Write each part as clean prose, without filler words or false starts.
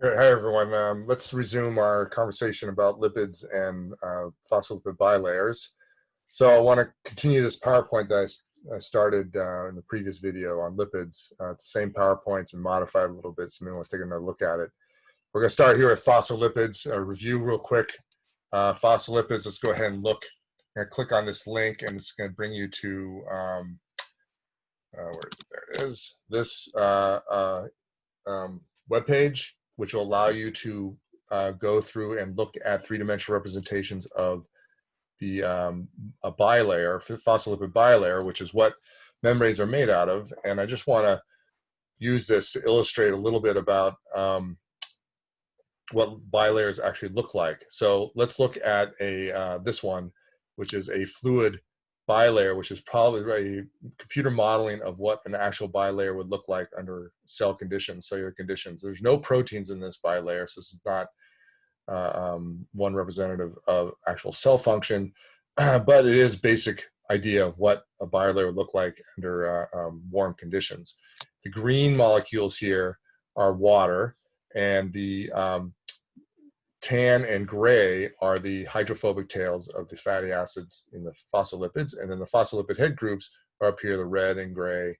Hi, everyone. Let's resume our conversation about lipids and phospholipid bilayers. So I want to continue this PowerPoint that I started in the previous video on lipids. It's the same PowerPoint, it's been modified a little bit, so maybe we'll take another look at it. We're going to start here with phospholipids. Review real quick. Phospholipids, let's go ahead and look. I'm going to click on this link, and it's going to bring you to, where is it? There it is. This web page, which will allow you to go through and look at three-dimensional representations of the a bilayer, phospholipid bilayer, which is what membranes are made out of. And I just want to use this to illustrate a little bit about what bilayers actually look like. So let's look at this one, which is a fluid bilayer, which is probably a computer modeling of what an actual bilayer would look like under cell conditions, cellular conditions. There's no proteins in this bilayer, so this is not one representative of actual cell function, but it is basic idea of what a bilayer would look like under warm conditions. The green molecules here are water, and the tan and gray are the hydrophobic tails of the fatty acids in the phospholipids, and then the phospholipid head groups are up here, the red and gray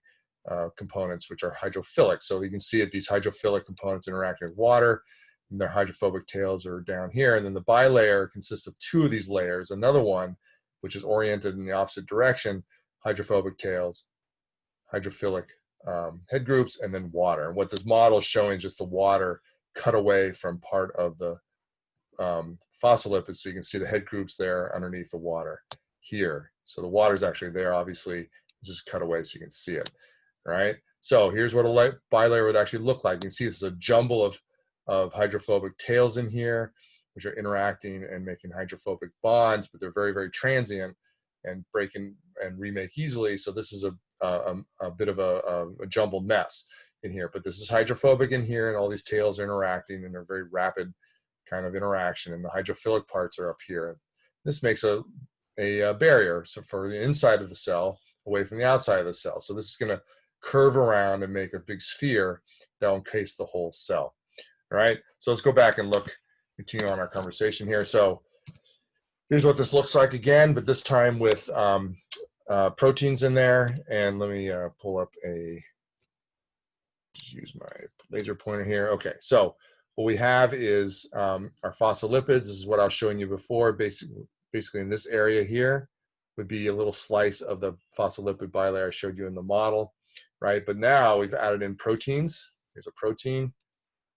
components, which are hydrophilic. So you can see that these hydrophilic components interacting with water, and their hydrophobic tails are down here. And then the bilayer consists of two of these layers, another one which is oriented in the opposite direction, hydrophobic tails, hydrophilic head groups, and then water. And what this model is showing is just the water cut away from part of the phospholipids, so you can see the head groups there underneath the water here. So the water is actually there, obviously, just cut away so you can see it. All right. So here's what a bilayer would actually look like. You can see this is a jumble of hydrophobic tails in here, which are interacting and making hydrophobic bonds, but they're very, very transient and break and remake easily. So this is a bit of a jumbled mess in here. But this is hydrophobic in here, and all these tails are interacting, and they're very rapid kind of interaction, and the hydrophilic parts are up here. This makes a barrier, so for the inside of the cell away from the outside of the cell. So this is going to curve around and make a big sphere that will encase the whole cell. All right, so let's go back and look, continue on our conversation here. So here's what this looks like again, but this time with proteins in there. And let me pull up just use my laser pointer here. Okay, so what we have is our phospholipids. This is what I was showing you before. Basically in this area here would be a little slice of the phospholipid bilayer I showed you in the model, right? But now we've added in proteins. Here's a protein,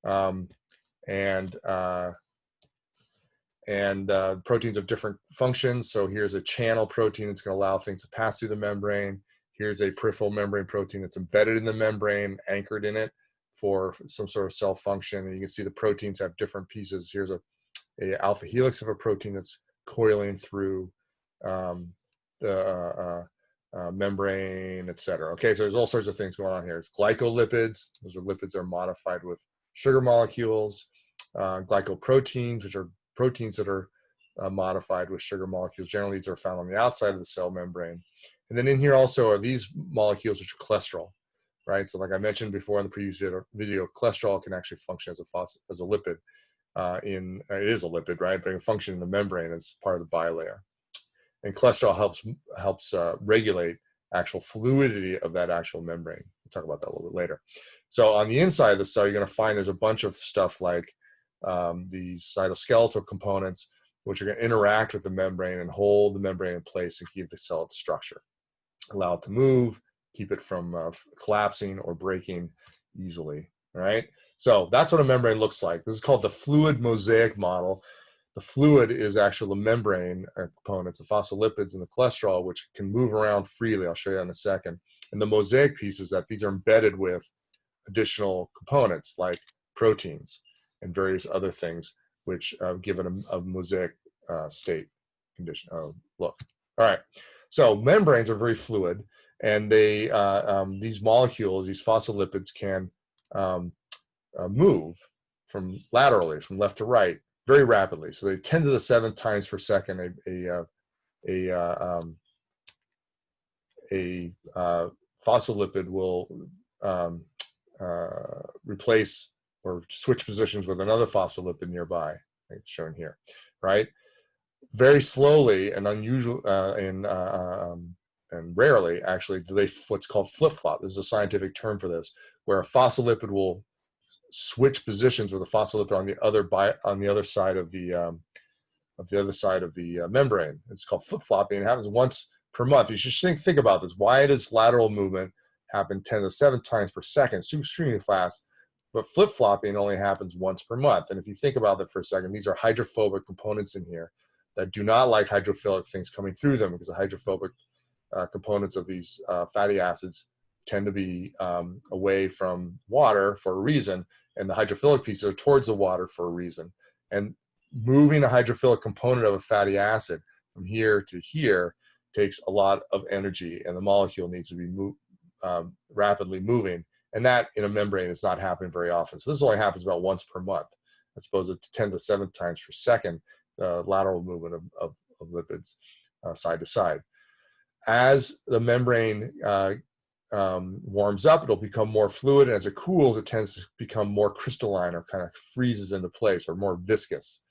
and proteins of different functions. So here's a channel protein that's going to allow things to pass through the membrane. Here's a peripheral membrane protein that's embedded in the membrane, anchored in it for some sort of cell function. And you can see the proteins have different pieces. Here's a alpha helix of a protein that's coiling through the membrane, et cetera. Okay, so there's all sorts of things going on here. It's glycolipids. Those are lipids that are modified with sugar molecules. Glycoproteins, which are proteins that are modified with sugar molecules. Generally, these are found on the outside of the cell membrane. And then in here also are these molecules, which are cholesterol, right? So like I mentioned before in the previous video, cholesterol can actually function as a lipid. It is a lipid, right? But it can function in the membrane as part of the bilayer. And cholesterol helps regulate actual fluidity of that actual membrane. We'll talk about that a little bit later. So on the inside of the cell, you're going to find there's a bunch of stuff like these cytoskeletal components, which are going to interact with the membrane and hold the membrane in place and keep the cell its structure, allow it to move, keep it from collapsing or breaking easily. All right. So that's what a membrane looks like. This is called the fluid mosaic model. The fluid is actually the membrane components, the phospholipids and the cholesterol, which can move around freely. I'll show you in a second. And the mosaic piece is that these are embedded with additional components like proteins and various other things, which give it a mosaic state condition look. All right. So membranes are very fluid, and they these molecules, these phospholipids, can move from laterally, from left to right, very rapidly. So they 10 to the 7th times per second a phospholipid will replace or switch positions with another phospholipid nearby, like shown here, right? Very slowly and unusual and rarely actually do they what's called flip-flop. There's a scientific term for this, where a phospholipid will switch positions with a phospholipid on the other side of the membrane. It's called flip-flopping. It happens once per month. You should think about this. Why does lateral movement happen 10 to the 7th times per second? It's extremely fast, but flip-flopping only happens once per month. And if you think about that for a second, these are hydrophobic components in here that do not like hydrophilic things coming through them, because the hydrophobic components of these fatty acids tend to be away from water for a reason, and the hydrophilic pieces are towards the water for a reason. And moving a hydrophilic component of a fatty acid from here to here takes a lot of energy, and the molecule needs to be rapidly moving. And that in a membrane is not happening very often. So this only happens about once per month, as opposed to 10 to the 7th times per second, lateral movement of lipids side to side. As the membrane warms up, it'll become more fluid, and as it cools, it tends to become more crystalline, or kind of freezes into place, or more viscous,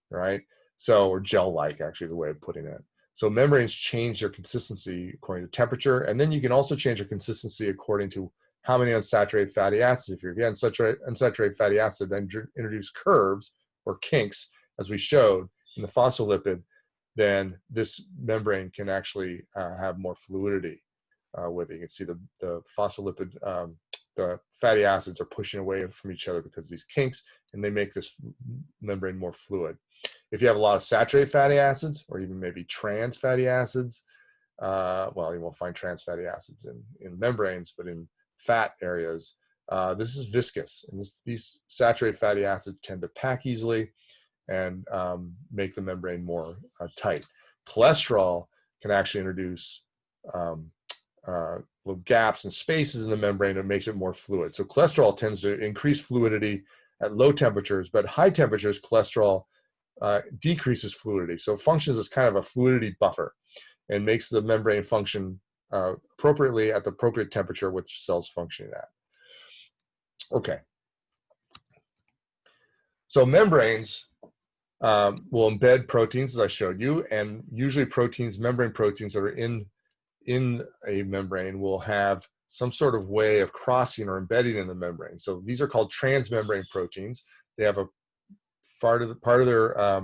right? So, or gel-like, actually, is the way of putting it. So membranes change their consistency according to temperature, and then you can also change their consistency according to how many unsaturated fatty acids. If you're again unsaturated fatty acid, then introduce curves or kinks, as we showed in the phospholipid, then this membrane can actually have more fluidity with it. You can see the phospholipid, the fatty acids are pushing away from each other because of these kinks, and they make this membrane more fluid. If you have a lot of saturated fatty acids, or even maybe trans fatty acids, well, you won't find trans fatty acids in membranes, but in fat areas, this is viscous. And these saturated fatty acids tend to pack easily and make the membrane more tight. Cholesterol can actually introduce little gaps and spaces in the membrane and makes it more fluid. So cholesterol tends to increase fluidity at low temperatures, but high temperatures, cholesterol decreases fluidity. So it functions as kind of a fluidity buffer and makes the membrane function appropriately at the appropriate temperature which cells functioning at. Okay. So membranes will embed proteins, as I showed you, and usually membrane proteins that are in a membrane will have some sort of way of crossing or embedding in the membrane. So these are called transmembrane proteins. They have a part of their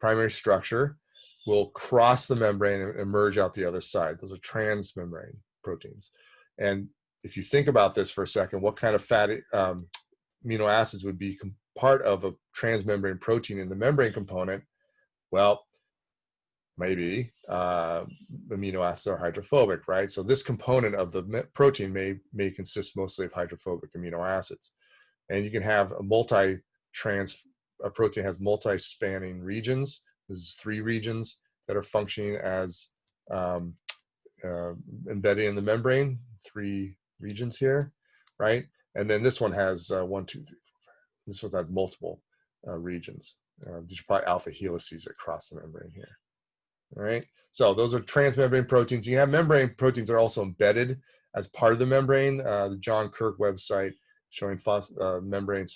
primary structure will cross the membrane and emerge out the other side. Those are transmembrane proteins. And if you think about this for a second, what kind of fatty amino acids would be part of a transmembrane protein in the membrane component? Well, maybe amino acids are hydrophobic, right? So this component of the protein may consist mostly of hydrophobic amino acids. And you can have a protein has multi-spanning regions. This is 3 regions that are functioning as embedded in the membrane, 3 regions here, right? And then this one has 1, 2, 3, 4, 5. This one has multiple regions. These are probably alpha helices that cross the membrane here. All right, so those are transmembrane proteins. You have membrane proteins that are also embedded as part of the membrane. The John Kirk website showing membrane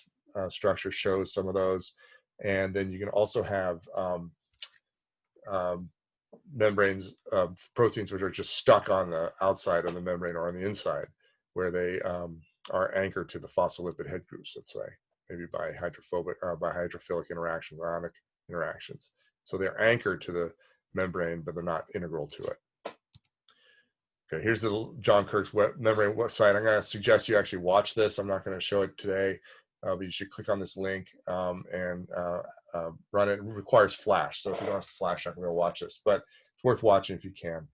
structure shows some of those. And then you can also have membranes, proteins which are just stuck on the outside of the membrane or on the inside, where they are anchored to the phospholipid head groups, let's say, maybe by hydrophobic or by hydrophilic interactions, ionic interactions. So they're anchored to the membrane, but they're not integral to it. Okay, here's the John Kirk's membrane website. I'm going to suggest you actually watch this. I'm not going to show it today, but you should click on this link and run it. It requires Flash, so if you don't have Flash, I'm not going to watch this, but it's worth watching if you can.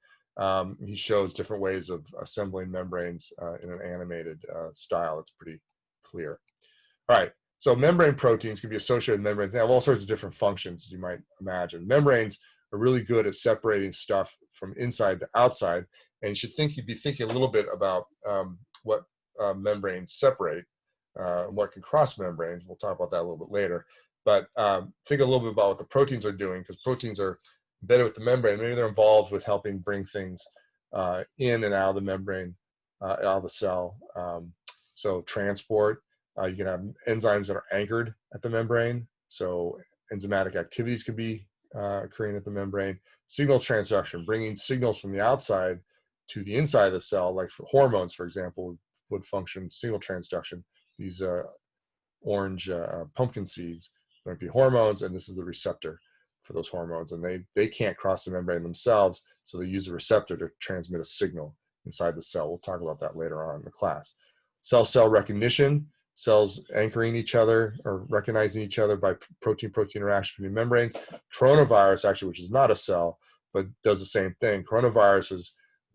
He shows different ways of assembling membranes in an animated style. It's pretty clear. All right, so membrane proteins can be associated with membranes. They have all sorts of different functions, as you might imagine. Membranes are really good at separating stuff from inside to outside, and you'd be thinking a little bit about what membranes separate, what can cross membranes. We'll talk about that a little bit later. But think a little bit about what the proteins are doing, because proteins are embedded with the membrane. Maybe they're involved with helping bring things in and out of the membrane, out of the cell. So transport, You can have enzymes that are anchored at the membrane, so enzymatic activities can be occurring at the membrane. Signal transduction, bringing signals from the outside to the inside of the cell, like for hormones, for example, would function signal transduction. These orange pumpkin seeds might be hormones, and this is the receptor for those hormones, and they can't cross the membrane themselves, so they use a receptor to transmit a signal inside the cell. We'll talk about that later on in the class. Cell-cell recognition, cells anchoring each other or recognizing each other by protein-protein interaction between membranes. Coronavirus, actually, which is not a cell, but does the same thing. Coronaviruses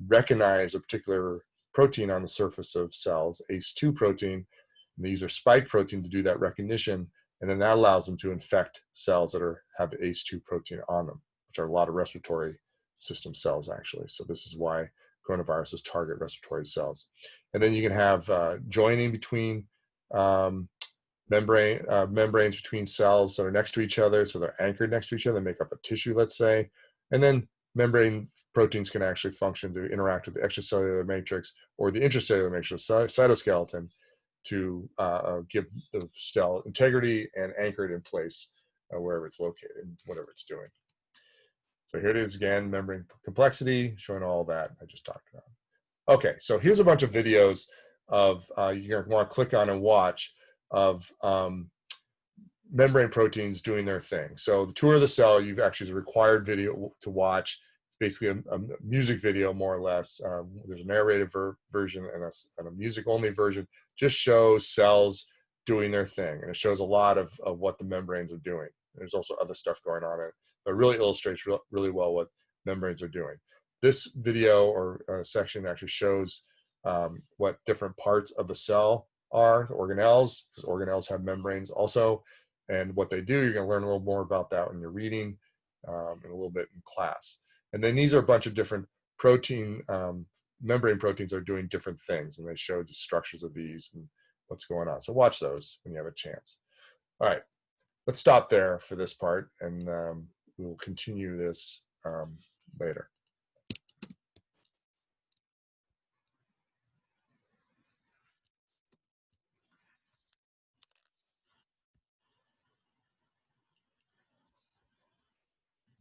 recognize a particular protein on the surface of cells, ACE2 protein, and they use their spike protein to do that recognition, and then that allows them to infect cells that have ACE2 protein on them, which are a lot of respiratory system cells, actually. So this is why coronaviruses target respiratory cells. And then you can have joining between membranes between cells that are next to each other, so they're anchored next to each other, they make up a tissue, let's say. And then membrane proteins can actually function to interact with the extracellular matrix or the intracellular matrix, cytoskeleton, to give the cell integrity and anchor it in place wherever it's located, whatever it's doing. So here it is again, membrane complexity, showing all that I just talked about. Okay, so here's a bunch of videos of, you're gonna wanna click on and watch, of membrane proteins doing their thing. So the tour of the cell, you've actually is a required video to watch. It's basically a music video, more or less. There's a narrated version and a music-only version. Just shows cells doing their thing, and it shows a lot of what the membranes are doing. There's also other stuff going on in it, but it really illustrates really well what membranes are doing. This video or section actually shows what different parts of the cell are, the organelles, because organelles have membranes also, and what they do. You're going to learn a little more about that when you're reading, and a little bit in class. And then these are a bunch of different membrane proteins are doing different things, and they show the structures of these and what's going on. So watch those when you have a chance. All right, let's stop there for this part, and we will continue this later.